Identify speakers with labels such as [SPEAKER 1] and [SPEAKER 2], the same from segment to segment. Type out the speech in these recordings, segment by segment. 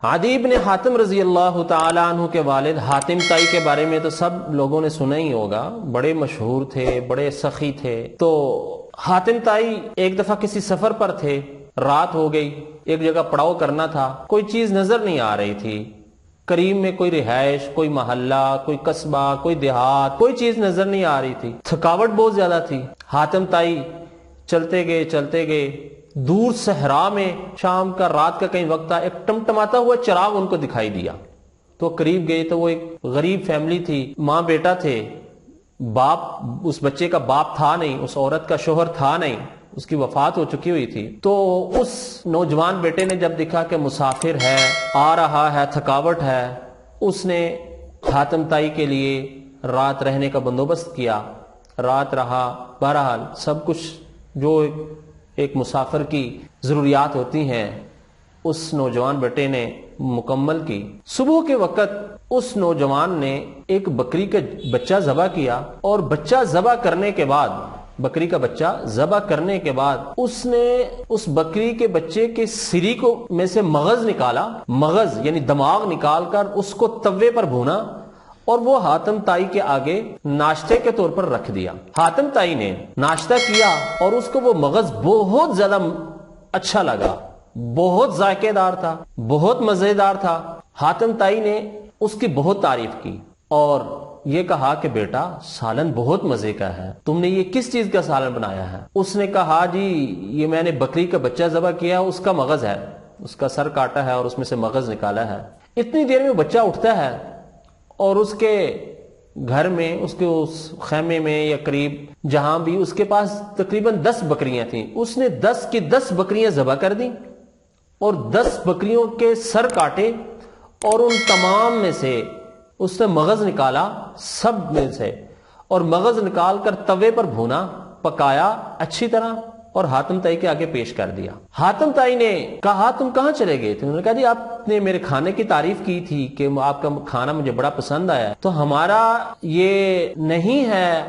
[SPEAKER 1] عدی بن حاتم رضی اللہ تعالیٰ عنہ کے والد حاتم طائی کے بارے میں تو سب لوگوں نے سنا ہی ہوگا، بڑے مشہور تھے، بڑے سخی تھے۔ تو حاتم طائی ایک دفعہ کسی سفر پر تھے، رات ہو گئی، ایک جگہ پڑاؤ کرنا تھا، کوئی چیز نظر نہیں آ رہی تھی، قریب میں کوئی رہائش، کوئی محلہ، کوئی قصبہ، کوئی دیہات، کوئی چیز نظر نہیں آ رہی تھی، تھکاوٹ بہت زیادہ تھی۔ حاتم طائی چلتے گئے، دور صحرا میں شام کا رات کا کہیں وقت تھا، ایک ٹمٹماتا ہوا چراغ ان کو دکھائی دیا، تو قریب گئے تو وہ ایک غریب فیملی تھی، ماں بیٹا تھے، باپ، اس بچے کا باپ تھا نہیں، اس عورت کا شوہر تھا نہیں، اس کی وفات ہو چکی ہوئی تھی۔ تو اس نوجوان بیٹے نے جب دیکھا کہ مسافر ہے، آ رہا ہے، تھکاوٹ ہے، اس نے حاتم طائی کے لیے رات رہنے کا بندوبست کیا، رات رہا۔ بہرحال سب کچھ جو ایک مسافر کی ضروریات ہوتی ہیں اس نوجوان بیٹے نے مکمل کی۔ صبح کے وقت اس نوجوان نے ایک بکری کا بچہ ذبح کیا، اور بچہ ذبح کرنے کے بعد، بکری کا بچہ ذبح کرنے کے بعد اس نے اس بکری کے بچے کے سری کو میں سے مغز نکالا، مغز یعنی دماغ نکال کر اس کو توے پر بھونا، اور وہ حاتم طائی کے آگے ناشتے کے طور پر رکھ دیا۔ حاتم طائی نے ناشتہ کیا اور اس کو وہ مغز بہت زیادہ اچھا لگا، بہت ذائقے دار تھا، بہت مزیدار تھا۔ حاتم طائی نے اس کی بہت تعریف کی اور یہ کہا کہ بیٹا سالن بہت مزے کا ہے، تم نے یہ کس چیز کا سالن بنایا ہے؟ اس نے کہا جی یہ میں نے بکری کا بچہ ذبح کیا، اس کا مغز ہے، اس کا سر کاٹا ہے اور اس میں سے مغز نکالا ہے۔ اتنی دیر میں بچہ اٹھتا ہے اور اس کے گھر میں، اس کے اس خیمے میں یا قریب جہاں بھی، اس کے پاس تقریباً 10 بکریاں تھیں، اس نے 10 کی 10 بکریاں ذبح کر دیں اور 10 بکریوں کے سر کاٹے، اور ان تمام میں سے اس نے مغز نکالا، سب میں سے، اور مغز نکال کر توے پر بھونا، پکایا اچھی طرح اور حاتم طائی کے آگے پیش کر دیا۔ حاتم طائی نے کہا تم کہاں چلے گئے تھے؟ انہوں نے کہا جی آپ نے میرے کھانے کی تعریف کی تھی کہ آپ کا کھانا مجھے بڑا پسند آیا، تو ہمارا یہ نہیں ہے،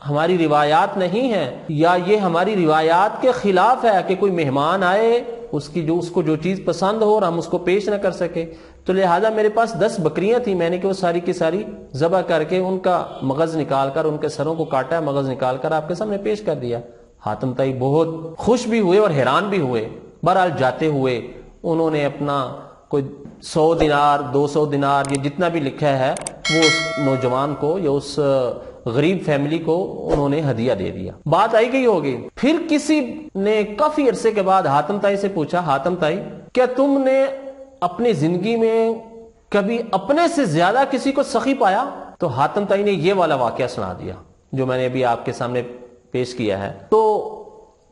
[SPEAKER 1] ہماری روایات نہیں ہے، یا یہ ہماری روایات کے خلاف ہے کہ کوئی مہمان آئے اس کو جو چیز پسند ہو اور ہم اس کو پیش نہ کر سکے، تو لہٰذا میرے پاس 10 بکریاں تھیں، میں نے کہ وہ ساری کی ساری ذبح کر کے ان کا مغز نکال کر، ان کے سروں کو کاٹا، مغز نکال کر آپ کے سامنے پیش کر دیا۔ حاتم طائی بہت خوش بھی ہوئے اور حیران بھی ہوئے۔ بہرحال جاتے ہوئے انہوں نے اپنا کوئی 100 دینار 200 دینار یہ جتنا بھی لکھا ہے وہ اس نوجوان کو یا اس غریب فیملی کو انہوں نے ہدیہ دے دیا۔ بات آئی گئی ہوگی۔ پھر کسی نے کافی عرصے کے بعد حاتم طائی سے پوچھا، حاتم طائی کیا تم نے اپنی زندگی میں کبھی اپنے سے زیادہ کسی کو سخی پایا؟ تو حاتم طائی نے یہ والا واقعہ سنا دیا جو میں نے ابھی آپ کے سامنے پیش کیا ہے۔ تو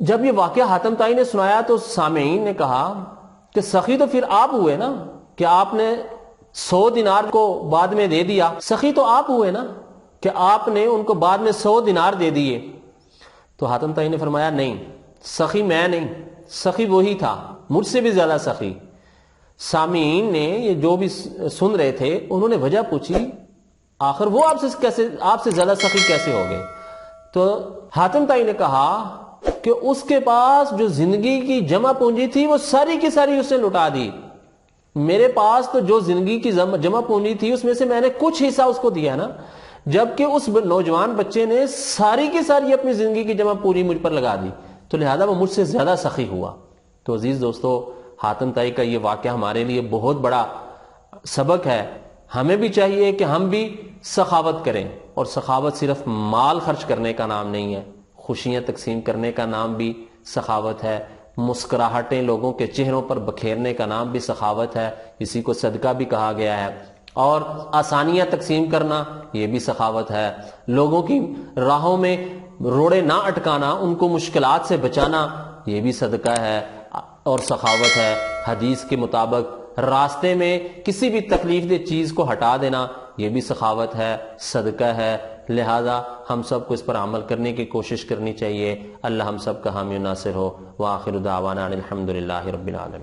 [SPEAKER 1] جب یہ واقعہ حاتم طائی نے سنایا تو سامعین نے کہا کہ سخی تو پھر آپ ہوئے نا، کہ آپ نے 100 دینار کو بعد میں دے دیا، سخی تو آپ ہوئے نا کہ آپ نے ان کو بعد میں 100 دینار دے دیے۔ تو حاتم طائی نے فرمایا نہیں، سخی میں نہیں، سخی وہی تھا، مجھ سے بھی زیادہ سخی۔ سامعین نے یہ جو بھی سن رہے تھے انہوں نے وجہ پوچھی، آخر وہ آپ سے زیادہ سخی کیسے ہو گئے؟ تو حاتم طائی نے کہا کہ اس کے پاس جو زندگی کی جمع پونجی تھی وہ ساری کی ساری اس نے لٹا دی، میرے پاس تو جو زندگی کی جمع پونجی تھی اس میں سے میں نے کچھ حصہ اس کو دیا نا، جبکہ اس نوجوان بچے نے ساری کی ساری اپنی زندگی کی جمع پونجی مجھ پر لگا دی، تو لہذا وہ مجھ سے زیادہ سخی ہوا۔ تو عزیز دوستو، حاتم طائی کا یہ واقعہ ہمارے لیے بہت بڑا سبق ہے۔ ہمیں بھی چاہیے کہ ہم بھی سخاوت کریں، اور سخاوت صرف مال خرچ کرنے کا نام نہیں ہے، خوشیاں تقسیم کرنے کا نام بھی سخاوت ہے، مسکراہٹیں لوگوں کے چہروں پر بکھیرنے کا نام بھی سخاوت ہے، اسی کو صدقہ بھی کہا گیا ہے، اور آسانیاں تقسیم کرنا یہ بھی سخاوت ہے، لوگوں کی راہوں میں روڑے نہ اٹکانا، ان کو مشکلات سے بچانا یہ بھی صدقہ ہے اور سخاوت ہے۔ حدیث کے مطابق راستے میں کسی بھی تکلیف دہ چیز کو ہٹا دینا یہ بھی سخاوت ہے، صدقہ ہے، لہذا ہم سب کو اس پر عمل کرنے کی کوشش کرنی چاہیے۔ اللہ ہم سب کا حامی و ناصر ہو۔ وآخر دعوانا الحمدللہ رب العالمین۔